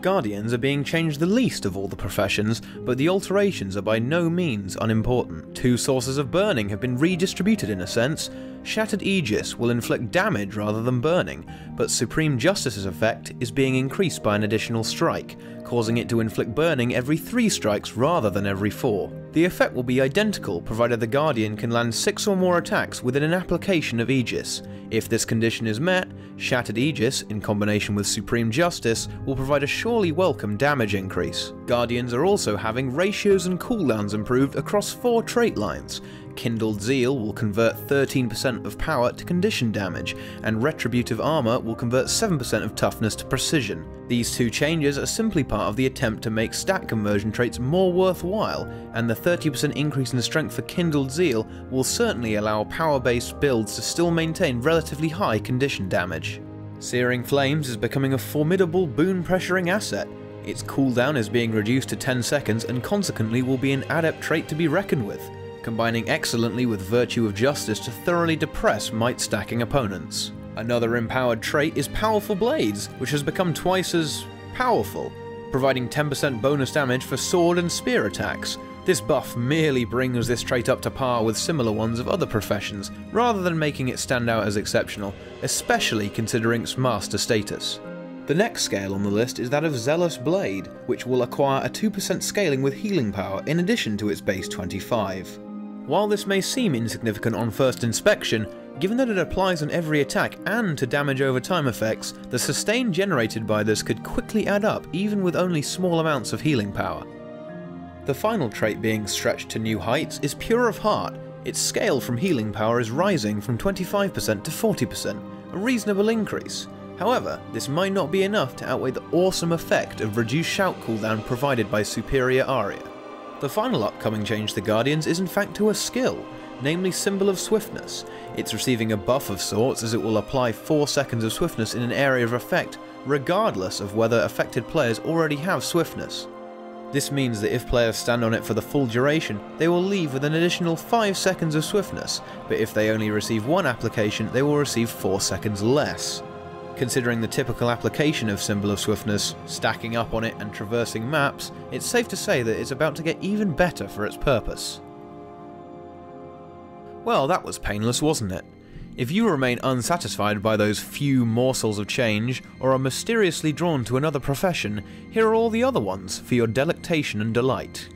Guardians are being changed the least of all the professions, but the alterations are by no means unimportant. Two sources of burning have been redistributed in a sense. Shattered Aegis will inflict damage rather than burning, but Supreme Justice's effect is being increased by an additional strike, causing it to inflict burning every 3 strikes rather than every 4. The effect will be identical provided the Guardian can land 6 or more attacks within an application of Aegis. If this condition is met, Shattered Aegis, in combination with Supreme Justice, will provide a surely welcome damage increase. Guardians are also having ratios and cooldowns improved across 4 trait lines. Kindled Zeal will convert 13% of power to condition damage, and Retributive Armor will convert 7% of toughness to precision. These 2 changes are simply part of the attempt to make stat conversion traits more worthwhile, and the 30% increase in strength for Kindled Zeal will certainly allow power-based builds to still maintain relatively high condition damage. Searing Flames is becoming a formidable boon-pressuring asset. Its cooldown is being reduced to 10 seconds and consequently will be an adept trait to be reckoned with, combining excellently with Virtue of Justice to thoroughly depress might-stacking opponents. Another empowered trait is Powerful Blades, which has become twice as powerful, providing 10% bonus damage for sword and spear attacks. This buff merely brings this trait up to par with similar ones of other professions, rather than making it stand out as exceptional, especially considering its master status. The next scale on the list is that of Zealous Blade, which will acquire a 2% scaling with healing power in addition to its base 25. While this may seem insignificant on first inspection, given that it applies on every attack and to damage over time effects, the sustain generated by this could quickly add up even with only small amounts of healing power. The final trait being stretched to new heights is Pure of Heart. Its scale from healing power is rising from 25% to 40%, a reasonable increase. However, this might not be enough to outweigh the awesome effect of reduced shout cooldown provided by Superior Aria. The final upcoming change to the Guardians is in fact to a skill, namely Symbol of Swiftness. It's receiving a buff of sorts as it will apply 4 seconds of swiftness in an area of effect, regardless of whether affected players already have swiftness. This means that if players stand on it for the full duration, they will leave with an additional 5 seconds of swiftness, but if they only receive 1 application, they will receive 4 seconds less. Considering the typical application of Symbol of Swiftness, stacking up on it and traversing maps, it's safe to say that it's about to get even better for its purpose. Well, that was painless, wasn't it? If you remain unsatisfied by those few morsels of change, or are mysteriously drawn to another profession, here are all the other ones for your delectation and delight.